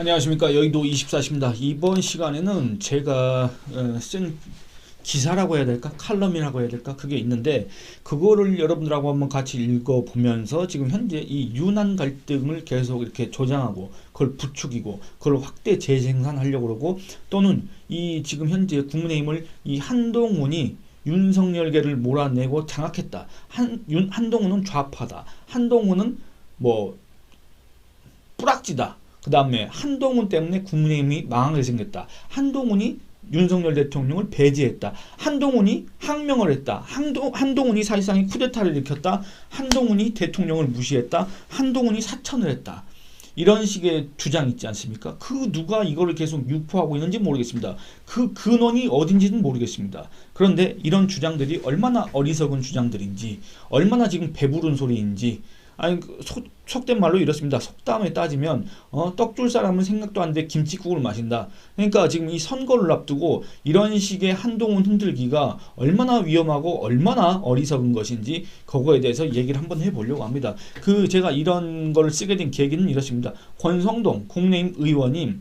안녕하십니까. 여의도 24시입니다. 이번 시간에는 제가 쓴 기사라고 해야 될까? 칼럼이라고 해야 될까? 그게 있는데 그거를 여러분들하고 한번 같이 읽어보면서 지금 현재 이 윤한 갈등을 계속 이렇게 조장하고 그걸 부추기고 그걸 확대 재생산하려고 그러고 또는 이 지금 현재 국민의힘을 이 한동훈이 윤석열계를 몰아내고 장악했다. 한동훈은 좌파다. 한동훈은 뭐 뿌락지다. 그 다음에 한동훈 때문에 국민의힘이 망하게 생겼다. 한동훈이 윤석열 대통령을 배제했다. 한동훈이 항명을 했다. 한동훈이 사실상의 쿠데타를 일으켰다. 한동훈이 대통령을 무시했다. 한동훈이 사천을 했다. 이런 식의 주장이 있지 않습니까? 그 누가 이거를 계속 유포하고 있는지 모르겠습니다. 그 근원이 어딘지는 모르겠습니다. 그런데 이런 주장들이 얼마나 어리석은 주장들인지, 얼마나 지금 배부른 소리인지, 아니 속된 말로 이렇습니다. 속담에 따지면 떡 줄 사람은 생각도 안 돼 김치국을 마신다. 그러니까 지금 이 선거를 앞두고 이런 식의 한동훈 흔들기가 얼마나 위험하고 얼마나 어리석은 것인지 그거에 대해서 얘기를 한번 해보려고 합니다. 제가 이런 걸 쓰게 된 계기는 이렇습니다. 권성동 국민의힘 의원이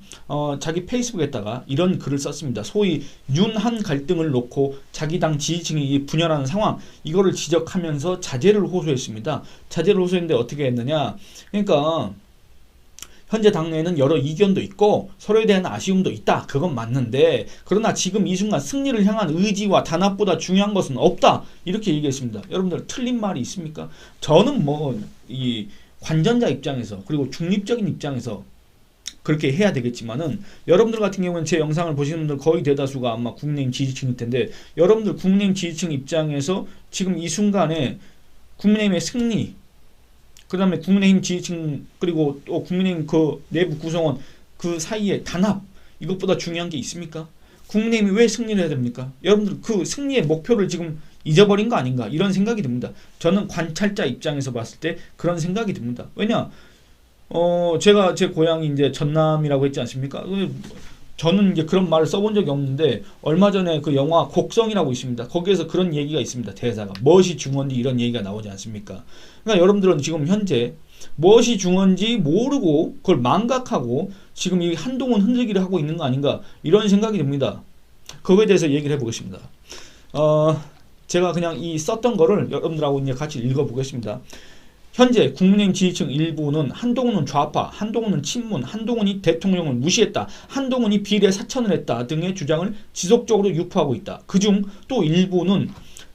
자기 페이스북에다가 이런 글을 썼습니다. 소위 윤한 갈등을 놓고 자기 당 지지층이 분열하는 상황, 이거를 지적하면서 자제를 호소했습니다. 자제를 호소했는데 어떻게 했느냐? 그러니까 현재 당내에는 여러 이견도 있고 서로에 대한 아쉬움도 있다. 그건 맞는데 그러나 지금 이 순간 승리를 향한 의지와 단합보다 중요한 것은 없다. 이렇게 얘기했습니다. 여러분들 틀린 말이 있습니까? 저는 이 관전자 입장에서 그리고 중립적인 입장에서 그렇게 해야 되겠지만은 여러분들 같은 경우는 제 영상을 보시는 분들 거의 대다수가 아마 국민의힘 지지층일 텐데 여러분들 국민의힘 지지층 입장에서 지금 이 순간에 국민의힘의 승리, 그 다음에 국민의힘 지지층 그리고 또 국민의힘 그 내부 구성원 그 사이에 단합, 이것보다 중요한 게 있습니까? 국민의힘이 왜 승리를 해야 됩니까? 여러분들 그 승리의 목표를 지금 잊어버린 거 아닌가 이런 생각이 듭니다. 저는 관찰자 입장에서 봤을 때 그런 생각이 듭니다. 왜냐 제가 제 고향이 이제 전남이라고 했지 않습니까? 저는 이제 그런 말을 써본 적이 없는데 얼마 전에 그 영화 곡성이라고 있습니다. 거기에서 그런 얘기가 있습니다. 대사가 무엇이 중요한지 이런 얘기가 나오지 않습니까? 그러니까 여러분들은 지금 현재 무엇이 중요한지 모르고 그걸 망각하고 지금 이 한동훈 흔들기를 하고 있는 거 아닌가 이런 생각이 듭니다. 그거에 대해서 얘기를 해보겠습니다. 제가 그냥 이 썼던 거를 여러분들하고 이제 같이 읽어보겠습니다. 현재 국민의힘 지지층 일부는 한동훈은 좌파, 한동훈은 친문, 한동훈이 대통령을 무시했다, 한동훈이 비례 사천을 했다 등의 주장을 지속적으로 유포하고 있다. 그중 또 일부는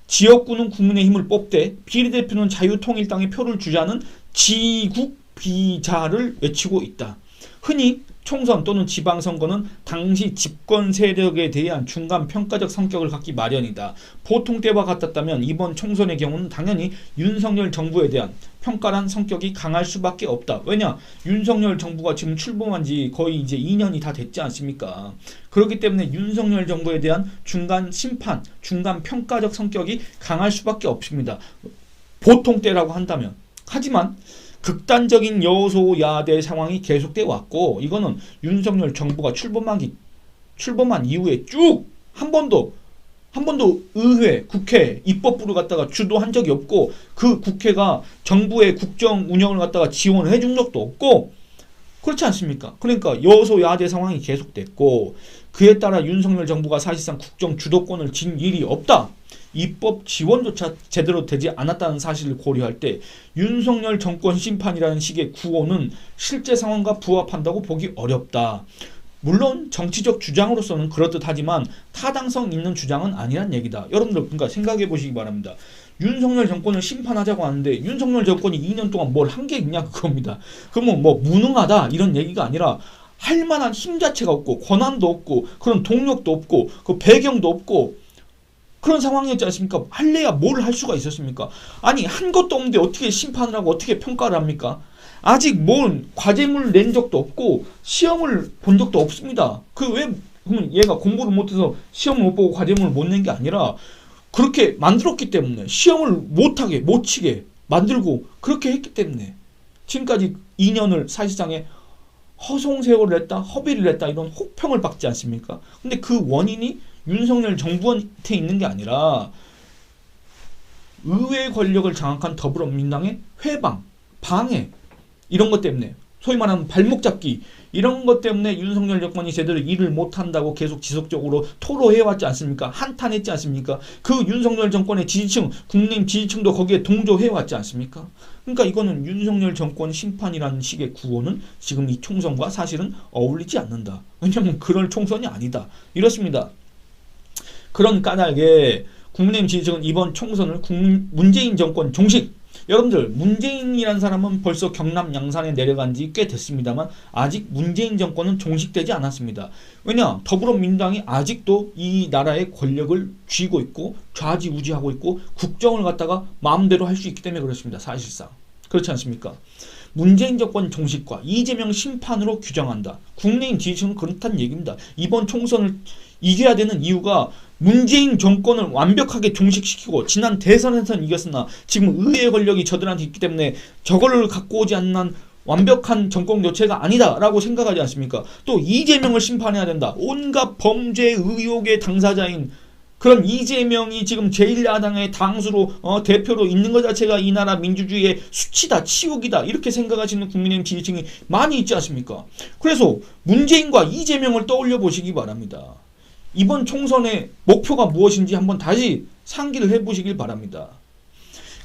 지역구는 국민의힘을 뽑되 비례대표는 자유통일당의 표를 주자는 지국 비자를 외치고 있다. 흔히 총선 또는 지방선거는 당시 집권 세력에 대한 중간 평가적 성격을 갖기 마련이다. 보통 때와 같았다면 이번 총선의 경우는 당연히 윤석열 정부에 대한 평가란 성격이 강할 수밖에 없다. 왜냐? 윤석열 정부가 지금 출범한 지 거의 이제 2년이 다 됐지 않습니까? 그렇기 때문에 윤석열 정부에 대한 중간 심판, 중간 평가적 성격이 강할 수밖에 없습니다. 보통 때라고 한다면. 하지만 극단적인 여소야대 상황이 계속돼 왔고 이거는 윤석열 정부가 출범한 이후에 쭉 한 번도 의회, 국회, 입법부를 갖다가 주도한 적이 없고 그 국회가 정부의 국정 운영을 갖다가 지원을 해준 적도 없고 그렇지 않습니까? 그러니까 여소야대 상황이 계속됐고 그에 따라 윤석열 정부가 사실상 국정 주도권을 쥔 일이 없다. 입법 지원조차 제대로 되지 않았다는 사실을 고려할 때 윤석열 정권 심판이라는 식의 구호는 실제 상황과 부합한다고 보기 어렵다. 물론 정치적 주장으로서는 그렇듯하지만 타당성 있는 주장은 아니란 얘기다. 여러분들 그러니까 생각해 보시기 바랍니다. 윤석열 정권을 심판하자고 하는데 윤석열 정권이 2년 동안 뭘 한 게 있냐 그겁니다. 그러면 뭐 무능하다 이런 얘기가 아니라 할 만한 힘 자체가 없고 권한도 없고 그런 동력도 없고 그 배경도 없고 그런 상황이었지 않습니까? 할래야 뭘 할 수가 있었습니까? 아니 한 것도 없는데 어떻게 심판을 하고 어떻게 평가를 합니까? 아직 뭔 과제물 낸 적도 없고 시험을 본 적도 없습니다. 그러면 얘가 공부를 못해서 시험을 못 보고 과제물을 못 낸 게 아니라 그렇게 만들었기 때문에 시험을 못하게 못 치게 만들고 그렇게 했기 때문에 지금까지 2년을 사실상의 허송세월을 했다, 허비를 했다 이런 혹평을 받지 않습니까? 근데 그 원인이 윤석열 정부한테 있는 게 아니라 의회 권력을 장악한 더불어민주당의 회방, 방해 이런 것 때문에 소위 말하는 발목 잡기 이런 것 때문에 윤석열 정권이 제대로 일을 못한다고 계속 지속적으로 토로해왔지 않습니까? 한탄했지 않습니까? 그 윤석열 정권의 지지층, 국민의힘 지지층도 거기에 동조해왔지 않습니까? 그러니까 이거는 윤석열 정권 심판이라는 식의 구호는 지금 이 총선과 사실은 어울리지 않는다. 왜냐하면 그럴 총선이 아니다. 이렇습니다. 그런 까닭에 국민의힘 지지층은 이번 총선을 문재인 정권 종식, 여러분들 문재인이라는 사람은 벌써 경남 양산에 내려간 지 꽤 됐습니다만 아직 문재인 정권은 종식되지 않았습니다. 왜냐? 더불어민주당이 아직도 이 나라의 권력을 쥐고 있고 좌지우지하고 있고 국정을 갖다가 마음대로 할 수 있기 때문에 그렇습니다. 사실상. 그렇지 않습니까? 문재인 정권 종식과 이재명 심판으로 규정한다. 국민의힘 지지층은 그렇다는 얘기입니다. 이번 총선을 이겨야 되는 이유가 문재인 정권을 완벽하게 종식시키고 지난 대선에서는 이겼으나 지금 의회 권력이 저들한테 있기 때문에 저거를 갖고 오지 않는 완벽한 정권 교체가 아니다라고 생각하지 않습니까? 또 이재명을 심판해야 된다. 온갖 범죄 의혹의 당사자인 그런 이재명이 지금 제1야당의 당수로 대표로 있는 것 자체가 이 나라 민주주의의 수치다, 치욕이다 이렇게 생각하시는 국민의힘 지지층이 많이 있지 않습니까? 그래서 문재인과 이재명을 떠올려 보시기 바랍니다. 이번 총선의 목표가 무엇인지 한번 다시 상기를 해보시길 바랍니다.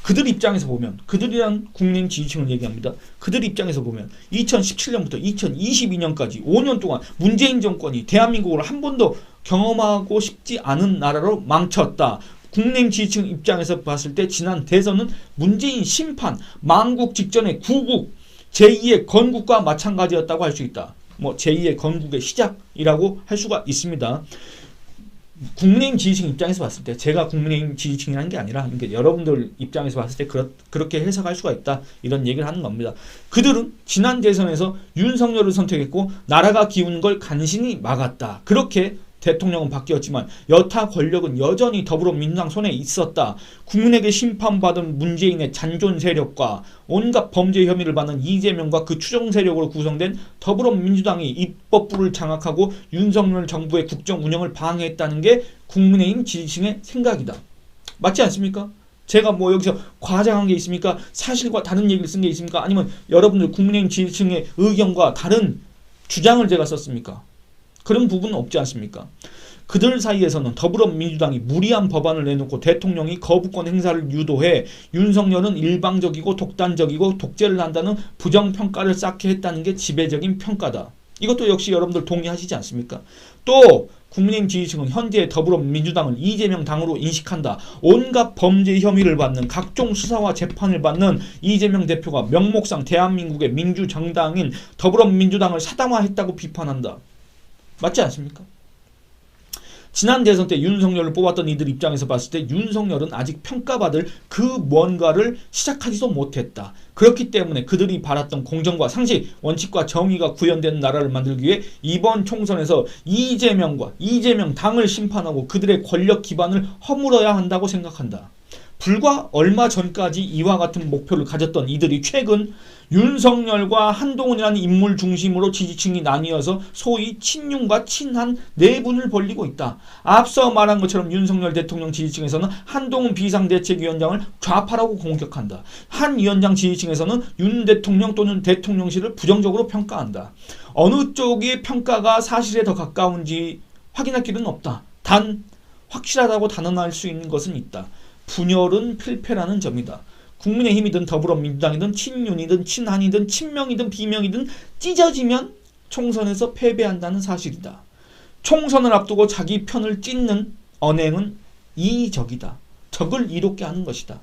그들 입장에서 보면, 그들이란 국민의힘 지지층을 얘기합니다. 그들 입장에서 보면 2017년부터 2022년까지 5년 동안 문재인 정권이 대한민국을 한 번도 경험하고 싶지 않은 나라로 망쳤다. 국민의힘 지지층 입장에서 봤을 때 지난 대선은 문재인 심판, 망국 직전의 구국, 제2의 건국과 마찬가지였다고 할 수 있다. 뭐 제2의 건국의 시작이라고 할 수가 있습니다. 국민의힘 지지층 입장에서 봤을 때 제가 국민의힘 지지층이라는 게 아니라 그러니까 여러분들 입장에서 봤을 때 그렇게 해석할 수가 있다 이런 얘기를 하는 겁니다. 그들은 지난 대선에서 윤석열을 선택했고 나라가 기우는 걸 간신히 막았다. 그렇게 대통령은 바뀌었지만 여타 권력은 여전히 더불어민주당 손에 있었다. 국민에게 심판받은 문재인의 잔존 세력과 온갖 범죄 혐의를 받는 이재명과 그 추종 세력으로 구성된 더불어민주당이 입법부를 장악하고 윤석열 정부의 국정 운영을 방해했다는 게 국민의힘 지지층의 생각이다. 맞지 않습니까? 제가 뭐 여기서 과장한 게 있습니까? 사실과 다른 얘기를 쓴 게 있습니까? 아니면 여러분들 국민의힘 지지층의 의견과 다른 주장을 제가 썼습니까? 그런 부분은 없지 않습니까? 그들 사이에서는 더불어민주당이 무리한 법안을 내놓고 대통령이 거부권 행사를 유도해 윤석열은 일방적이고 독단적이고 독재를 한다는 부정평가를 쌓게 했다는 게 지배적인 평가다. 이것도 역시 여러분들 동의하시지 않습니까? 또 국민의힘 지지층은 현재 더불어민주당을 이재명 당으로 인식한다. 온갖 범죄 혐의를 받는 각종 수사와 재판을 받는 이재명 대표가 명목상 대한민국의 민주정당인 더불어민주당을 사당화했다고 비판한다. 맞지 않습니까? 지난 대선 때 윤석열을 뽑았던 이들 입장에서 봤을 때 윤석열은 아직 평가받을 그 뭔가를 시작하지도 못했다. 그렇기 때문에 그들이 바랐던 공정과 상식, 원칙과 정의가 구현되는 나라를 만들기 위해 이번 총선에서 이재명과 이재명 당을 심판하고 그들의 권력 기반을 허물어야 한다고 생각한다. 불과 얼마 전까지 이와 같은 목표를 가졌던 이들이 최근 윤석열과 한동훈이라는 인물 중심으로 지지층이 나뉘어서 소위 친윤과 친한 내분을 벌리고 있다. 앞서 말한 것처럼 윤석열 대통령 지지층에서는 한동훈 비상대책위원장을 좌파라고 공격한다. 한 위원장 지지층에서는 윤 대통령 또는 대통령실을 부정적으로 평가한다. 어느 쪽의 평가가 사실에 더 가까운지 확인할 길은 없다. 단 확실하다고 단언할 수 있는 것은 있다. 분열은 필패라는 점이다. 국민의힘이든 더불어민주당이든 친윤이든 친한이든 친명이든 비명이든 찢어지면 총선에서 패배한다는 사실이다. 총선을 앞두고 자기 편을 찢는 언행은 이적이다. 적을 이롭게 하는 것이다.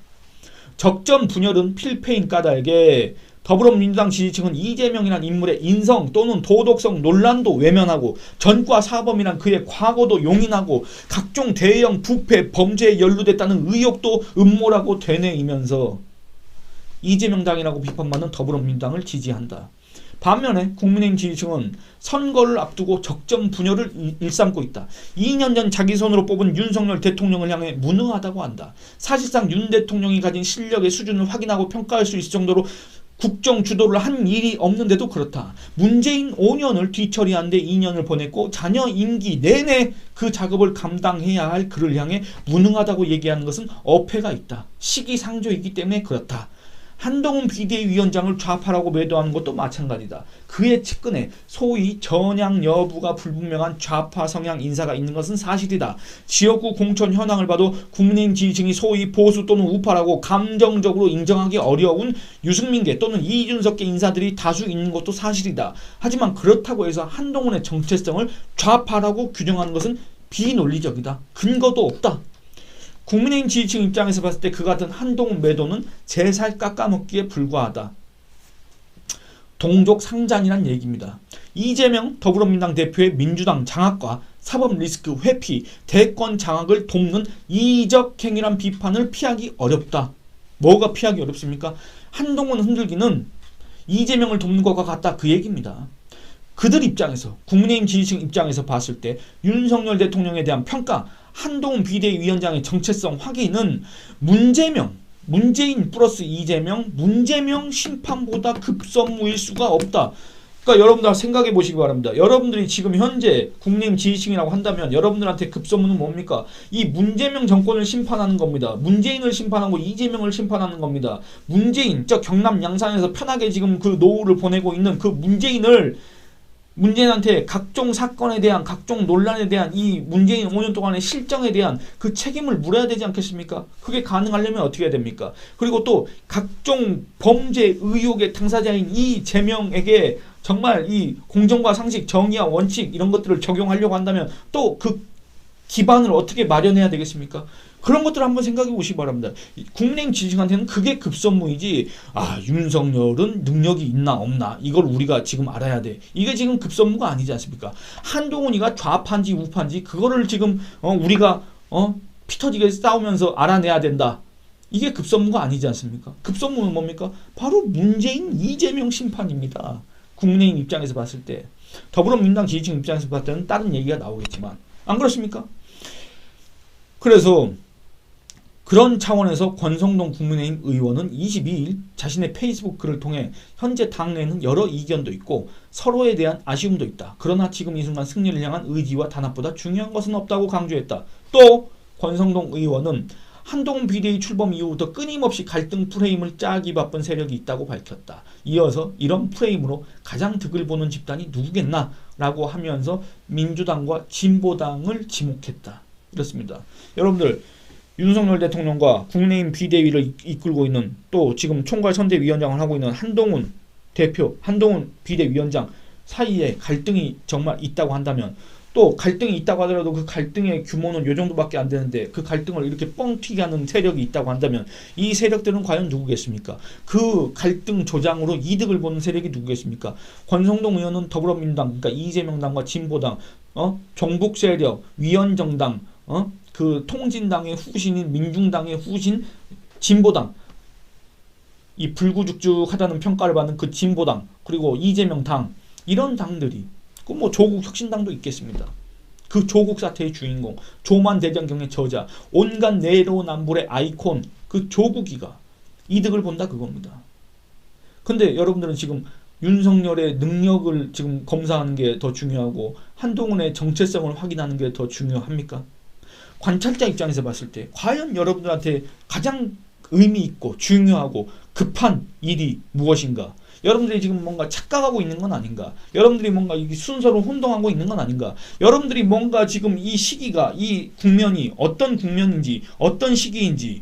적전 분열은 필패인 까닭에 더불어민주당 지지층은 이재명이란 인물의 인성 또는 도덕성 논란도 외면하고 전과 사범이란 그의 과거도 용인하고 각종 대형 부패 범죄에 연루됐다는 의혹도 음모라고 되뇌이면서 이재명 당이라고 비판받는 더불어민주당을 지지한다. 반면에 국민의힘 지지층은 선거를 앞두고 적전 분열을 일삼고 있다. 2년 전 자기 손으로 뽑은 윤석열 대통령을 향해 무능하다고 한다. 사실상 윤 대통령이 가진 실력의 수준을 확인하고 평가할 수 있을 정도로 국정 주도를 한 일이 없는데도 그렇다. 문재인 5년을 뒤처리하는데 2년을 보냈고 자녀 임기 내내 그 작업을 감당해야 할 그를 향해 무능하다고 얘기하는 것은 어폐가 있다. 시기상조이기 때문에 그렇다. 한동훈 비대위원장을 좌파라고 매도하는 것도 마찬가지다. 그의 측근에 소위 전향 여부가 불분명한 좌파 성향 인사가 있는 것은 사실이다. 지역구 공천 현황을 봐도 국민의힘 지지층이 소위 보수 또는 우파라고 감정적으로 인정하기 어려운 유승민계 또는 이준석계 인사들이 다수 있는 것도 사실이다. 하지만 그렇다고 해서 한동훈의 정체성을 좌파라고 규정하는 것은 비논리적이다. 근거도 없다. 국민의힘 지지층 입장에서 봤을 때 그 같은 한동훈 매도는 제 살 깎아먹기에 불과하다. 동족 상잔이란 얘기입니다. 이재명 더불어민주당 대표의 민주당 장악과 사법 리스크 회피, 대권 장악을 돕는 이적 행위란 비판을 피하기 어렵다. 뭐가 피하기 어렵습니까? 한동훈 흔들기는 이재명을 돕는 것과 같다. 그 얘기입니다. 그들 입장에서, 국민의힘 지지층 입장에서 봤을 때 윤석열 대통령에 대한 평가, 한동훈 비대위원장의 정체성 확인은 문재인 플러스 이재명, 문재명 심판보다 급선무일 수가 없다. 그러니까 여러분들 생각해 보시기 바랍니다. 여러분들이 지금 현재 국민의힘 지지층이라고 한다면 여러분들한테 급선무는 뭡니까? 이 문재명 정권을 심판하는 겁니다. 문재인을 심판하고 이재명을 심판하는 겁니다. 문재인, 저 경남 양산에서 편하게 지금 그 노후를 보내고 있는 그 문재인한테 각종 사건에 대한, 각종 논란에 대한 이 문재인 5년 동안의 실정에 대한 그 책임을 물어야 되지 않겠습니까? 그게 가능하려면 어떻게 해야 됩니까? 그리고 또 각종 범죄 의혹의 당사자인 이재명에게 정말 이 공정과 상식, 정의와 원칙 이런 것들을 적용하려고 한다면 또 그 기반을 어떻게 마련해야 되겠습니까? 그런 것들을 한번 생각해 보시기 바랍니다. 국민의힘 지지층한테는 그게 급선무이지, 윤석열은 능력이 있나 없나 이걸 우리가 지금 알아야 돼. 이게 지금 급선무가 아니지 않습니까? 한동훈이가 좌파인지 우파인지 그거를 지금 우리가 피 터지게 싸우면서 알아내야 된다. 이게 급선무가 아니지 않습니까? 급선무는 뭡니까? 바로 문재인, 이재명 심판입니다. 국민의힘 입장에서 봤을 때. 더불어민주당 지지층 입장에서 봤을 때는 다른 얘기가 나오겠지만 안 그렇습니까? 그래서 그런 차원에서 권성동 국민의힘 의원은 22일 자신의 페이스북 글을 통해 현재 당내에는 여러 이견도 있고 서로에 대한 아쉬움도 있다. 그러나 지금 이 순간 승리를 향한 의지와 단합보다 중요한 것은 없다고 강조했다. 또 권성동 의원은 한동훈 비대위 출범 이후부터 끊임없이 갈등 프레임을 짜기 바쁜 세력이 있다고 밝혔다. 이어서 이런 프레임으로 가장 득을 보는 집단이 누구겠나? 라고 하면서 민주당과 진보당을 지목했다. 이렇습니다. 여러분들 윤석열 대통령과 국민의힘 비대위를 이끌고 있는 또 지금 총괄선대위원장을 하고 있는 한동훈 대표, 한동훈 비대위원장 사이에 갈등이 정말 있다고 한다면 또 갈등이 있다고 하더라도 그 갈등의 규모는 요 정도밖에 안 되는데 그 갈등을 이렇게 뻥 튀게 하는 세력이 있다고 한다면 이 세력들은 과연 누구겠습니까? 그 갈등 조장으로 이득을 보는 세력이 누구겠습니까? 권성동 의원은 더불어민주당, 그러니까 이재명당과 진보당, 종북 세력, 위헌정당, 그 통진당의 후신인 민중당의 후신 진보당, 이 불구죽죽하다는 평가를 받는 그 진보당, 그리고 이재명 당, 이런 당들이 그 뭐 조국 혁신당도 있겠습니다. 그 조국 사태의 주인공, 조만 대장경의 저자, 온갖 내로남불의 아이콘, 그 조국이가 이득을 본다 그겁니다. 근데 여러분들은 지금 윤석열의 능력을 지금 검사하는 게 더 중요하고 한동훈의 정체성을 확인하는 게 더 중요합니까? 관찰자 입장에서 봤을 때 과연 여러분들한테 가장 의미 있고 중요하고 급한 일이 무엇인가? 여러분들이 지금 뭔가 착각하고 있는 건 아닌가? 여러분들이 뭔가 이 순서로 혼동하고 있는 건 아닌가? 여러분들이 뭔가 지금 이 시기가, 이 국면이 어떤 국면인지, 어떤 시기인지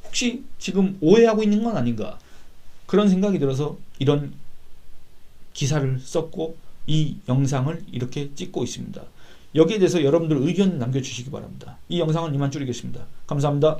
혹시 지금 오해하고 있는 건 아닌가? 그런 생각이 들어서 이런 기사를 썼고 이 영상을 이렇게 찍고 있습니다. 여기에 대해서 여러분들 의견 남겨주시기 바랍니다. 이 영상은 이만 줄이겠습니다. 감사합니다.